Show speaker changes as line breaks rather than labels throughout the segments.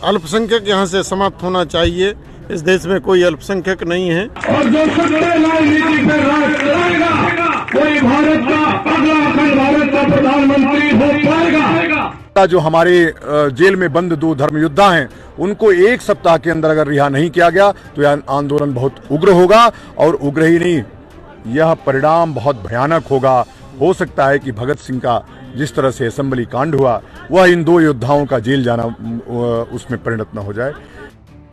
अल्पसंख्यक यहाँ से समाप्त होना चाहिए। इस देश में कोई अल्पसंख्यक नहीं है।
और जो राजनीति पर राज चलाएगा कोई भारत का अगला अखंड भारत का प्रधानमंत्री हो पाएगा।
जो हमारे जेल में बंद 2 धर्म योद्धा हैं उनको 1 सप्ताह के अंदर अगर रिहा नहीं किया गया तो यह आंदोलन बहुत उग्र होगा, और उग्र ही नहीं, यह परिणाम बहुत भयानक होगा। हो सकता है कि भगत सिंह का जिस तरह से असेंबली कांड हुआ वह इन 2 योद्धाओं का जेल जाना उसमें परिणत न हो जाए।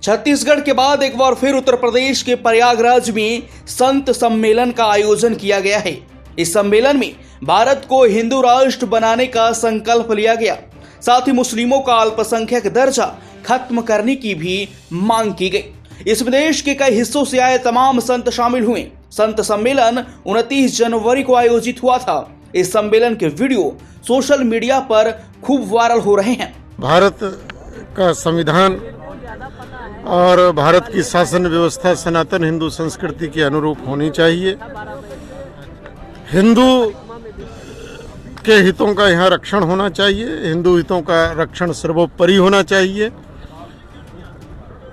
छत्तीसगढ़ के बाद एक बार फिर उत्तर प्रदेश के प्रयागराज में संत सम्मेलन का आयोजन किया गया है। इस सम्मेलन में भारत को हिंदू राष्ट्र बनाने का संकल्प लिया गया, साथ ही मुस्लिमों का अल्पसंख्यक दर्जा खत्म करने की भी मांग की गई। इस प्रदेश के कई हिस्सों से आए तमाम संत शामिल हुए। संत सम्मेलन 29 जनवरी को आयोजित हुआ था। इस सम्मेलन के वीडियो सोशल मीडिया पर खूब वायरल हो रहे हैं।
भारत का संविधान और भारत की शासन व्यवस्था सनातन हिंदू संस्कृति के अनुरूप होनी चाहिए। हिंदू के हितों का यहाँ रक्षण होना चाहिए। हिंदू हितों का रक्षण सर्वोपरि होना चाहिए।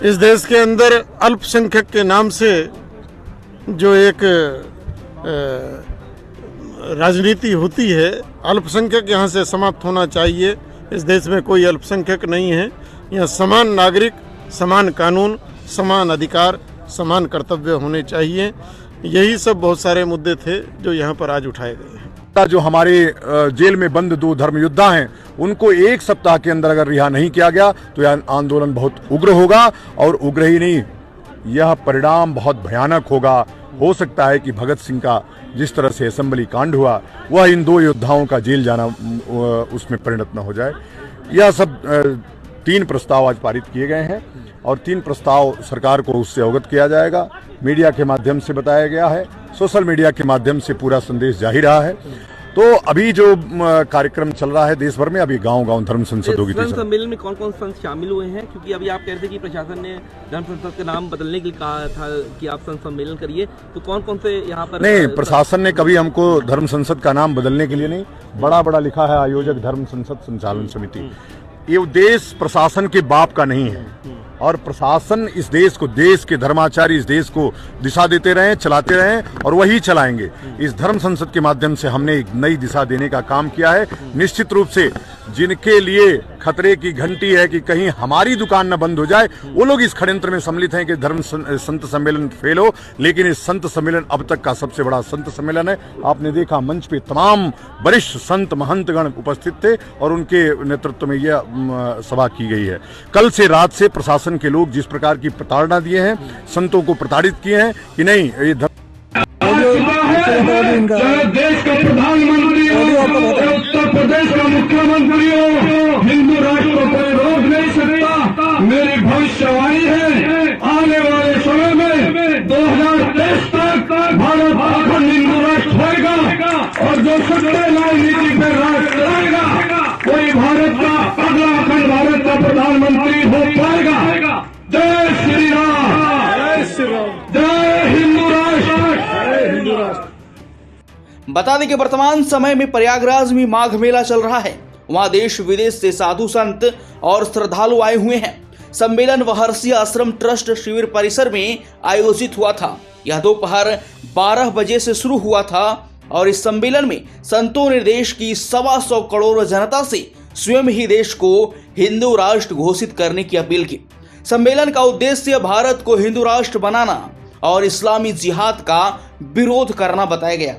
इस देश के अंदर अल्पसंख्यक के नाम से जो एक राजनीति होती है, अल्पसंख्यक यहाँ से समाप्त होना चाहिए। इस देश में कोई अल्पसंख्यक नहीं है। यहाँ समान नागरिक, समान कानून, समान अधिकार, समान कर्तव्य होने चाहिए। यही सब बहुत सारे मुद्दे थे जो यहाँ पर आज उठाए गए हैं।
जो हमारे जेल में बंद 2 धर्म योद्धा हैं उनको 1 सप्ताह के अंदर अगर रिहा नहीं किया गया तो यह आंदोलन बहुत उग्र होगा, और उग्र ही नहीं, यह परिणाम बहुत भयानक होगा। हो सकता है कि भगत सिंह का जिस तरह से असेंबली कांड हुआ वह इन 2 योद्धाओं का जेल जाना उसमें परिणत न हो जाए। यह सब 3 प्रस्ताव आज पारित किए गए हैं, और 3 प्रस्ताव सरकार को उससे अवगत किया जाएगा। मीडिया के माध्यम से बताया गया है, सोशल मीडिया के माध्यम से पूरा संदेश जा ही रहा है। तो अभी जो कार्यक्रम चल रहा है देश भर में, अभी गांव-गांव धर्म संसद होगी।
सम्मेलन में कौन-कौन संत शामिल हुए हैं? क्योंकि अभी आप कह रहे थे कि प्रशासन ने धर्म संसद का नाम बदलने के लिए कहा था कि आप संत सम्मेलन करिए, तो कौन-कौन से यहाँ पर?
नहीं, प्रशासन ने कभी हमको धर्म संसद का नाम बदलने के लिए नहीं, बड़ा लिखा है आयोजक धर्म संसद संचालन समिति। ये उद्देश्य प्रशासन के बाप का नहीं है, और प्रशासन इस देश को, देश के धर्माचार्य इस देश को दिशा देते रहे, चलाते रहे, और वही चलाएंगे। इस धर्म संसद के माध्यम से हमने एक नई दिशा देने का काम किया है। निश्चित रूप से जिनके लिए खतरे की घंटी है कि कहीं हमारी दुकान न बंद हो जाए, वो लोग इस षड्यंत्र में सम्मिलित हैं कि धर्म संत सम्मेलन फेल हो। लेकिन इस संत सम्मेलन अब तक का सबसे बड़ा संत सम्मेलन है। आपने देखा मंच पे तमाम वरिष्ठ संत महंतगण उपस्थित थे, और उनके नेतृत्व में यह सभा की गई है। कल से रात से प्रशासन के लोग जिस प्रकार की प्रताड़ना दिए हैं, संतों को प्रताड़ित किए हैं कि नहीं, ये
देश का प्रधानमंत्री हो, उत्तर प्रदेश का मुख्यमंत्री हो, हिंदू राष्ट्र को कोई रोक नहीं सकता। मेरी भविष्यवाणी है, आने वाले समय में 2023 तक भारत अखंड हिंदू राष्ट्र होगा, और जो राजनीति पर राज चलाएगा कोई भारत का अगला अखंड भारत का प्रधानमंत्री हो पाएगा। जय श्री राम, जय श्री राम, जय हिंदू राष्ट्र, जय हिंदू राष्ट्र।
बता दें कि वर्तमान समय में प्रयागराज में माघ मेला चल रहा है। वहां देश विदेश से साधु संत और श्रद्धालु आए हुए हैं। सम्मेलन महर्षि आश्रम ट्रस्ट शिविर परिसर में आयोजित हुआ था। यह दोपहर 12 बजे से शुरू हुआ था, और इस सम्मेलन में संतों ने देश की 125 करोड़ जनता से स्वयं ही देश को हिंदू राष्ट्र घोषित करने की अपील की। सम्मेलन का उद्देश्य भारत को हिंदू राष्ट्र बनाना और इस्लामी जिहाद का विरोध करना बताया गया।